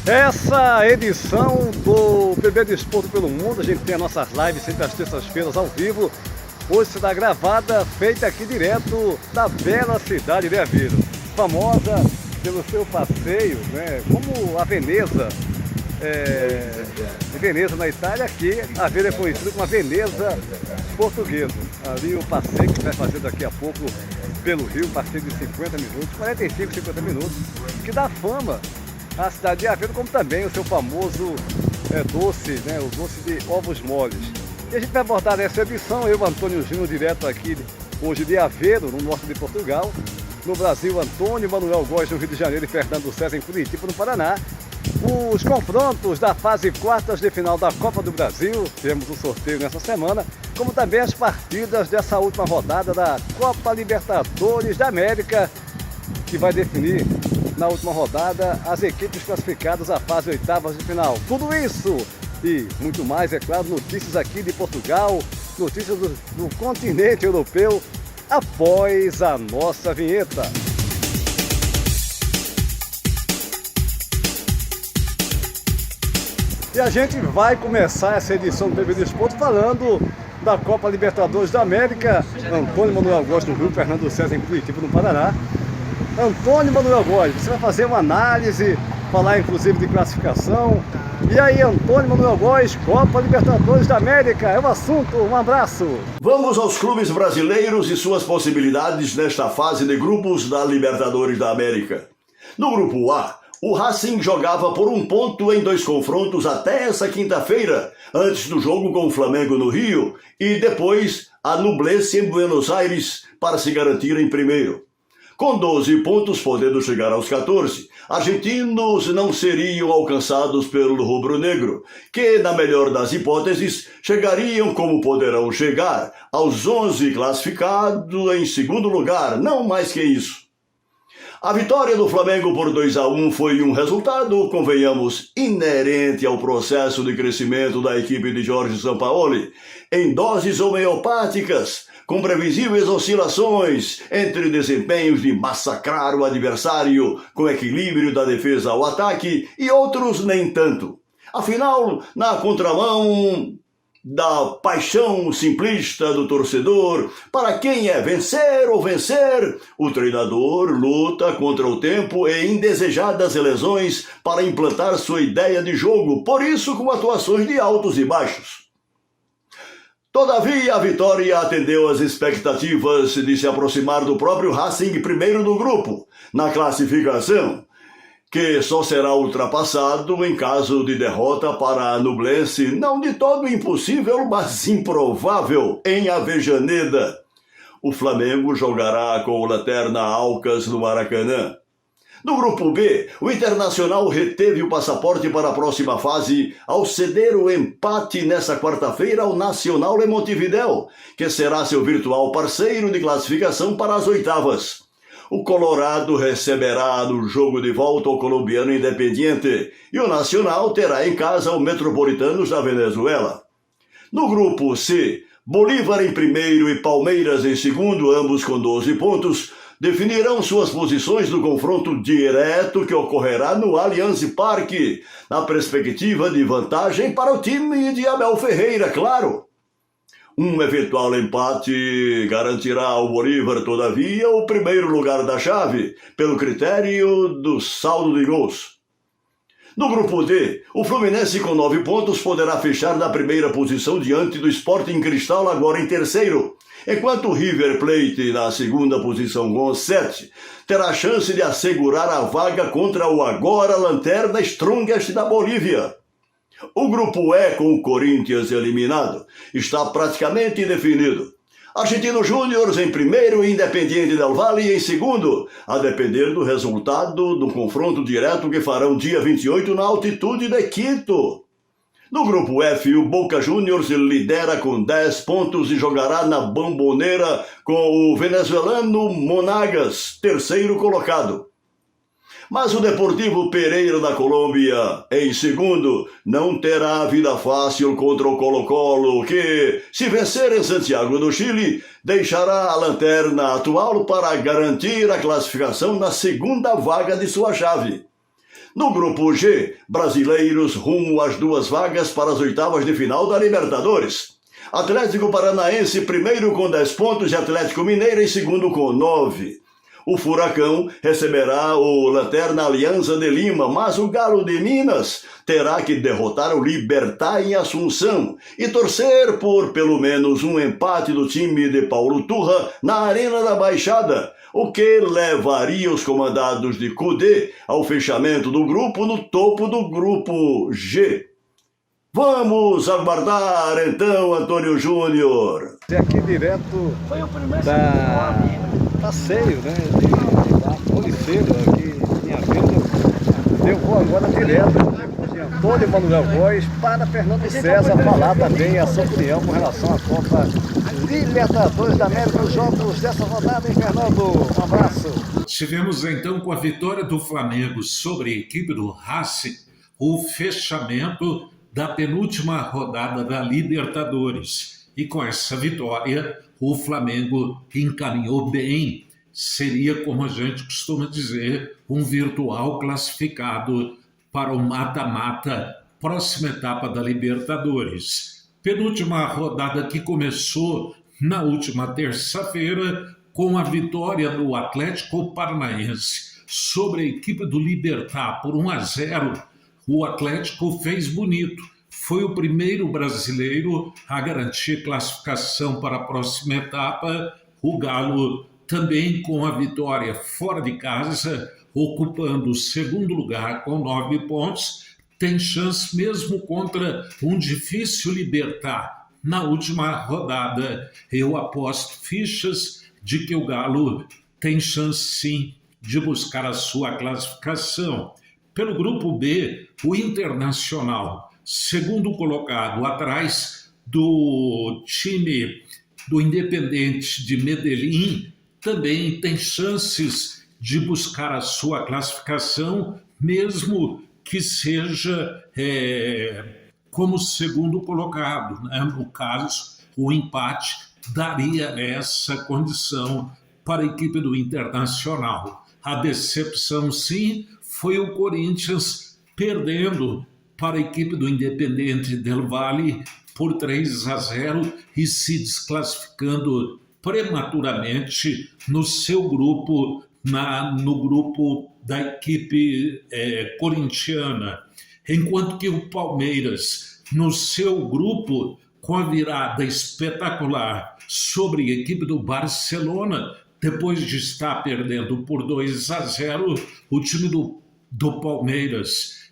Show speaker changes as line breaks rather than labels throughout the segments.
Essa edição do PB Desporto pelo Mundo, a gente tem as nossas lives sempre às terças-feiras ao vivo. Hoje será gravada, feita aqui direto da bela cidade de Aveiro, famosa pelo seu passeio, né? Como a Veneza, de Veneza na Itália, aqui Aveiro é conhecido como a Veneza portuguesa. Ali o passeio que vai fazer daqui a pouco pelo Rio, passeio de 50 minutos, 45, 50 minutos, que dá fama à cidade de Aveiro, como também o seu famoso doce, né? O doce de ovos moles. E a gente vai abordar nessa edição, eu, Antônio Júnior, direto aqui hoje de Aveiro, no norte de Portugal. No Brasil, Antônio Manuel Góes, no Rio de Janeiro, e Fernando César, em Curitiba, no Paraná. Os confrontos da fase quartas de final da Copa do Brasil, temos um sorteio nessa semana, como também as partidas dessa última rodada da Copa Libertadores da América, que vai definir na última rodada as equipes classificadas à fase oitavas de final. Tudo isso e muito mais, é claro, notícias aqui de Portugal, notícias do continente europeu, após a nossa vinheta. E a gente vai começar essa edição do PB Desporto falando da Copa Libertadores da América. Antônio Manuel Góes no Rio, Fernando César em Curitiba, no Paraná. Antônio Manuel Góes, você vai fazer uma análise, falar inclusive de classificação. E aí, Antônio Manuel Góes, Copa Libertadores da América, é o assunto, um abraço.
Vamos aos clubes brasileiros e suas possibilidades nesta fase de grupos da Libertadores da América. No grupo A, o Racing jogava por 1 ponto em 2 confrontos até essa quinta-feira, antes do jogo com o Flamengo no Rio, e depois a Nublense em Buenos Aires para se garantir em primeiro. Com 12 pontos, podendo chegar aos 14, argentinos não seriam alcançados pelo rubro-negro, que, na melhor das hipóteses, chegariam como poderão chegar aos 11 classificados em segundo lugar, não mais que isso. A vitória do Flamengo por 2-1 foi um resultado, convenhamos, inerente ao processo de crescimento da equipe de Jorge Sampaoli, em doses homeopáticas, com previsíveis oscilações entre desempenhos de massacrar o adversário com equilíbrio da defesa ao ataque e outros nem tanto. Afinal, na contramão da paixão simplista do torcedor, para quem é vencer ou vencer, o treinador luta contra o tempo e indesejadas lesões para implantar sua ideia de jogo, por isso com atuações de altos e baixos. Todavia, a vitória atendeu às expectativas de se aproximar do próprio Racing primeiro do grupo, na classificação, que só será ultrapassado em caso de derrota para a Nublense, não de todo impossível, mas improvável, em Avejaneda. O Flamengo jogará com o Lanterna Alcas no Maracanã. No grupo B, o Internacional reteve o passaporte para a próxima fase ao ceder o empate nessa quarta-feira ao Nacional de Montevidéu, que será seu virtual parceiro de classificação para as oitavas. O Colorado receberá no jogo de volta o colombiano Independiente e o Nacional terá em casa o Metropolitanos da Venezuela. No grupo C, Bolívar em primeiro e Palmeiras em segundo, ambos com 12 pontos, definirão suas posições no confronto direto que ocorrerá no Allianz Parque, na perspectiva de vantagem para o time de Abel Ferreira, claro. Um eventual empate garantirá ao Bolívar, todavia, o primeiro lugar da chave, pelo critério do saldo de gols. No grupo D, o Fluminense com 9 pontos poderá fechar na primeira posição diante do Sporting Cristal, agora em terceiro, enquanto o River Plate, na segunda posição com 7, terá a chance de assegurar a vaga contra o agora lanterna Strongest da Bolívia. O grupo E, com o Corinthians eliminado, está praticamente definido. Argentino Júnior em primeiro e Independiente del Valle em segundo, a depender do resultado do confronto direto que farão dia 28 na altitude de Quito. No grupo F, o Boca Juniors lidera com 10 pontos e jogará na Bombonera com o venezuelano Monagas, terceiro colocado. Mas o Deportivo Pereira da Colômbia, em segundo, não terá vida fácil contra o Colo-Colo, que, se vencer em Santiago do Chile, deixará a lanterna atual para garantir a classificação na segunda vaga de sua chave. No grupo G, brasileiros rumo às 2 vagas para as oitavas de final da Libertadores. Atlético Paranaense primeiro com 10 pontos e Atlético Mineiro em segundo com 9. O Furacão receberá o Lanterna Alianza de Lima, mas o Galo de Minas terá que derrotar o Libertad em Assunção e torcer por pelo menos um empate do time de Paulo Turra na Arena da Baixada, o que levaria os comandados de Kudê ao fechamento do grupo no topo do grupo G. Vamos aguardar então, Antônio Júnior.
Aqui direto da passeio, né? Da Policeiro aqui em Avila. Eu vou agora direto de Antônio Manuel Góes para Fernando César falar também a sua opinião com relação à Copa Libertadores da América, os jogos dessa rodada, hein, Fernando? Um abraço.
Tivemos então com a vitória do Flamengo sobre a equipe do Racing o fechamento da penúltima rodada da Libertadores. E com essa vitória, o Flamengo encaminhou bem. Seria, como a gente costuma dizer, um virtual classificado para o mata-mata, próxima etapa da Libertadores. Penúltima rodada que começou na última terça-feira com a vitória do Atlético Paranaense sobre a equipe do Libertad por 1-0. O Atlético fez bonito. Foi o primeiro brasileiro a garantir classificação para a próxima etapa. O Galo também com a vitória fora de casa, ocupando o segundo lugar com 9 pontos, tem chance mesmo contra um difícil Libertad. Na última rodada, eu aposto fichas de que o Galo tem chance sim de buscar a sua classificação. Pelo grupo B, o Internacional, segundo colocado, atrás do time do Independente de Medellín, também tem chances de buscar a sua classificação, mesmo que seja como segundo colocado, né? No caso, o empate daria essa condição para a equipe do Internacional. A decepção, sim, foi o Corinthians perdendo para a equipe do Independente del Valle por 3-0 e se desclassificando prematuramente no seu grupo, no grupo da equipe corintiana. Enquanto que o Palmeiras, no seu grupo, com a virada espetacular sobre a equipe do Barcelona, depois de estar perdendo por 2-0, o time do Palmeiras,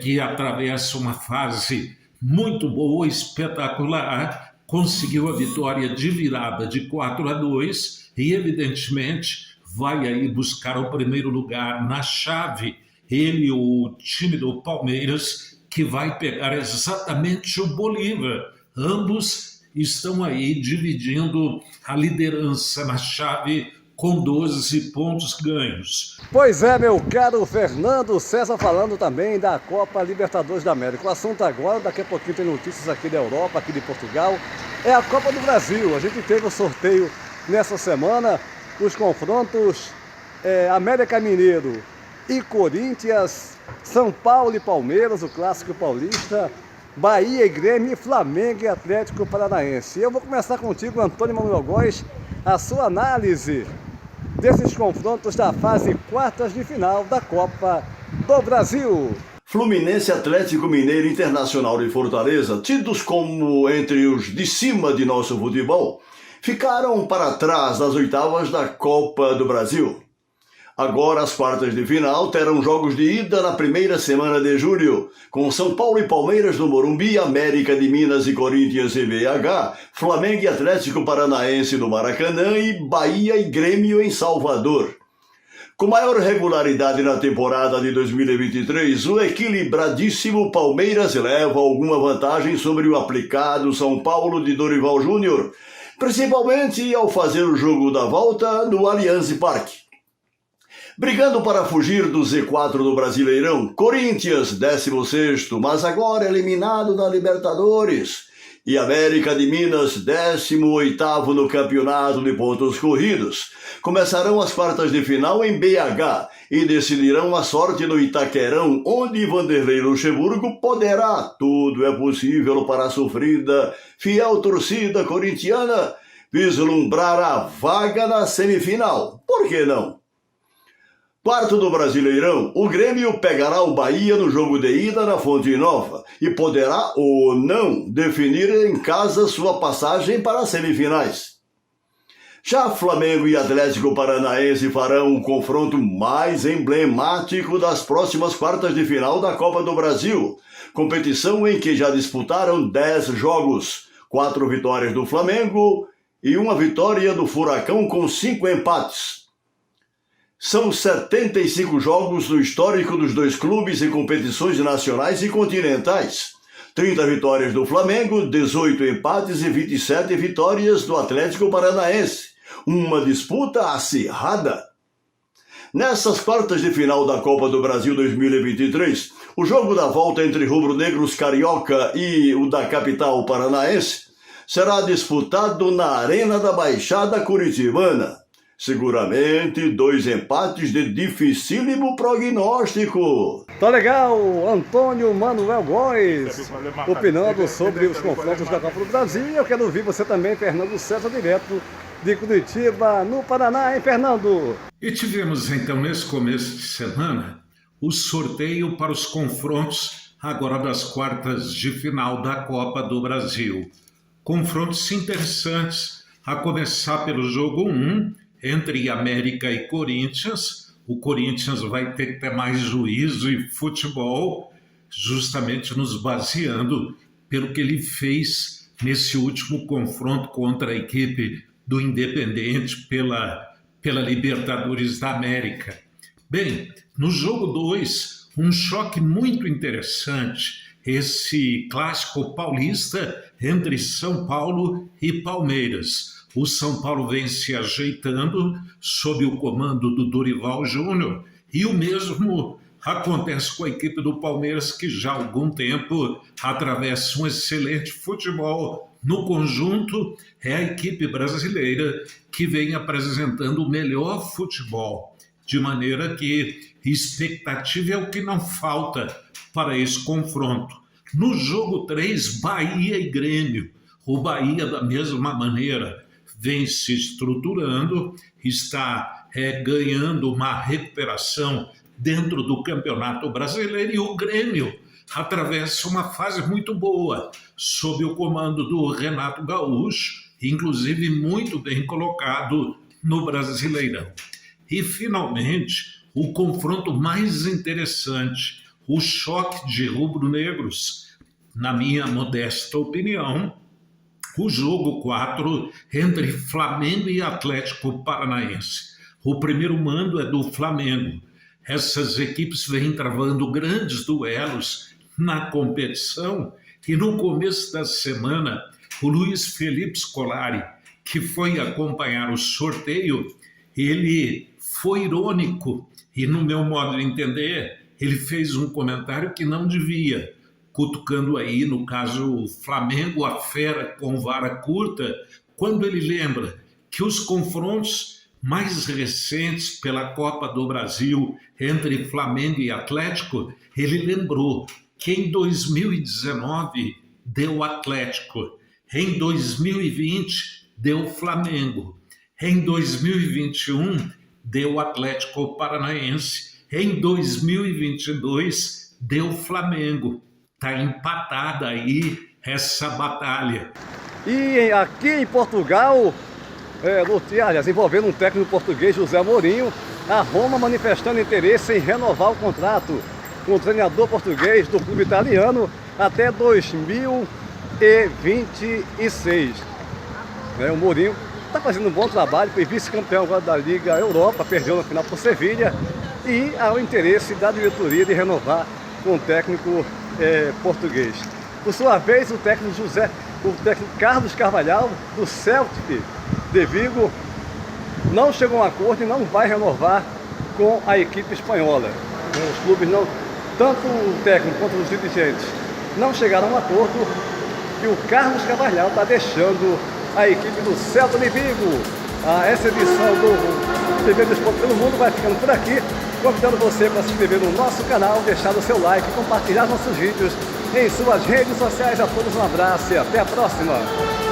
que atravessa uma fase muito boa, espetacular, conseguiu a vitória de virada de 4-2 e, evidentemente, vai aí buscar o primeiro lugar na chave. Ele, o time do Palmeiras, que vai pegar exatamente o Bolívar. Ambos estão aí dividindo a liderança na chave com 12 pontos ganhos.
Pois é, meu caro Fernando César, falando também da Copa Libertadores da América. O assunto agora, daqui a pouquinho tem notícias aqui da Europa, aqui de Portugal, é a Copa do Brasil. A gente teve o sorteio nessa semana, os confrontos América Mineiro e Corinthians, São Paulo e Palmeiras, o clássico paulista, Bahia e Grêmio, Flamengo e Atlético Paranaense. Eu vou começar contigo, Antônio Manuel Góes, a sua análise desses confrontos da fase quartas de final da Copa do Brasil.
Fluminense, Atlético Mineiro e Internacional de Fortaleza, tidos como entre os de cima de nosso futebol, ficaram para trás das oitavas da Copa do Brasil. Agora as quartas de final terão jogos de ida na primeira semana de julho, com São Paulo e Palmeiras no Morumbi, América de Minas e Corinthians em BH, Flamengo e Atlético Paranaense no Maracanã e Bahia e Grêmio em Salvador. Com maior regularidade na temporada de 2023, o equilibradíssimo Palmeiras leva alguma vantagem sobre o aplicado São Paulo de Dorival Júnior, principalmente ao fazer o jogo da volta no Allianz Parque. Brigando para fugir do Z4 do Brasileirão, Corinthians, 16º, mas agora eliminado da Libertadores, e América de Minas, 18º no campeonato de pontos corridos. Começarão as quartas de final em BH e decidirão a sorte no Itaquerão, onde Vanderlei Luxemburgo poderá, tudo é possível para a sofrida, fiel torcida corintiana, vislumbrar a vaga na semifinal. Por que não? Quarto do Brasileirão, o Grêmio pegará o Bahia no jogo de ida na Fonte Nova e poderá ou não definir em casa sua passagem para as semifinais. Já Flamengo e Atlético Paranaense farão o confronto mais emblemático das próximas quartas de final da Copa do Brasil, competição em que já disputaram 10 jogos, 4 vitórias do Flamengo e 1 vitória do Furacão com 5 empates. São 75 jogos no histórico dos dois clubes em competições nacionais e continentais. 30 vitórias do Flamengo, 18 empates e 27 vitórias do Atlético Paranaense. Uma disputa acirrada. Nessas quartas de final da Copa do Brasil 2023, o jogo da volta entre rubro-negros carioca e o da capital paranaense será disputado na Arena da Baixada Curitibana. Seguramente 2 empates de dificílimo prognóstico.
Tá legal, Antônio Manuel Góes, opinando sobre os confrontos da Copa do Brasil. Eu quero ouvir você também, Fernando César, direto de Curitiba, no Paraná, hein, Fernando?
E tivemos então nesse começo de semana o sorteio para os confrontos agora das quartas de final da Copa do Brasil. Confrontos interessantes, a começar pelo jogo 1, entre América e Corinthians. O Corinthians vai ter que ter mais juízo e futebol, justamente nos baseando pelo que ele fez nesse último confronto contra a equipe do Independente pela Libertadores da América. Bem, no jogo 2, um choque muito interessante, esse clássico paulista entre São Paulo e Palmeiras. O São Paulo vem se ajeitando sob o comando do Dorival Júnior e o mesmo acontece com a equipe do Palmeiras, que já há algum tempo atravessa um excelente futebol. No conjunto, é a equipe brasileira que vem apresentando o melhor futebol, de maneira que expectativa é o que não falta para esse confronto. No jogo 3, Bahia e Grêmio. O Bahia, da mesma maneira, vem se estruturando, está ganhando uma recuperação dentro do Campeonato Brasileiro, e o Grêmio atravessa uma fase muito boa, sob o comando do Renato Gaúcho, inclusive muito bem colocado no Brasileirão. E, finalmente, o confronto mais interessante, o choque de rubro-negros, na minha modesta opinião, o jogo 4 entre Flamengo e Atlético Paranaense. O primeiro mando é do Flamengo. Essas equipes vêm travando grandes duelos na competição e no começo da semana, o Luiz Felipe Scolari, que foi acompanhar o sorteio, ele foi irônico e, no meu modo de entender, ele fez um comentário que não devia, cutucando aí, no caso, o Flamengo, a fera com vara curta, quando ele lembra que os confrontos mais recentes pela Copa do Brasil entre Flamengo e Atlético, ele lembrou que em 2019 deu Atlético, em 2020 deu Flamengo, em 2021 deu Atlético Paranaense, em 2022 deu Flamengo. Está empatada aí essa batalha.
E aqui em Portugal, aliás, envolvendo um técnico português, José Mourinho, a Roma manifestando interesse em renovar o contrato com o treinador português do clube italiano até 2026. O Mourinho está fazendo um bom trabalho, foi vice-campeão agora da Liga Europa, perdeu na final por Sevilha, e há o interesse da diretoria de renovar com o técnico português. Por sua vez, o técnico Carlos Carvalhal, do Celtic de Vigo, não chegou a um acordo e não vai renovar com a equipe espanhola. Os clubes não, tanto o técnico quanto os dirigentes, não chegaram a um acordo que o Carlos Carvalhal está deixando a equipe do Celta de Vigo. Essa edição do TV do Esporte pelo Mundo vai ficando por aqui, convidando você para se inscrever no nosso canal, deixar o seu like, compartilhar nossos vídeos em suas redes sociais. A todos um abraço e até a próxima!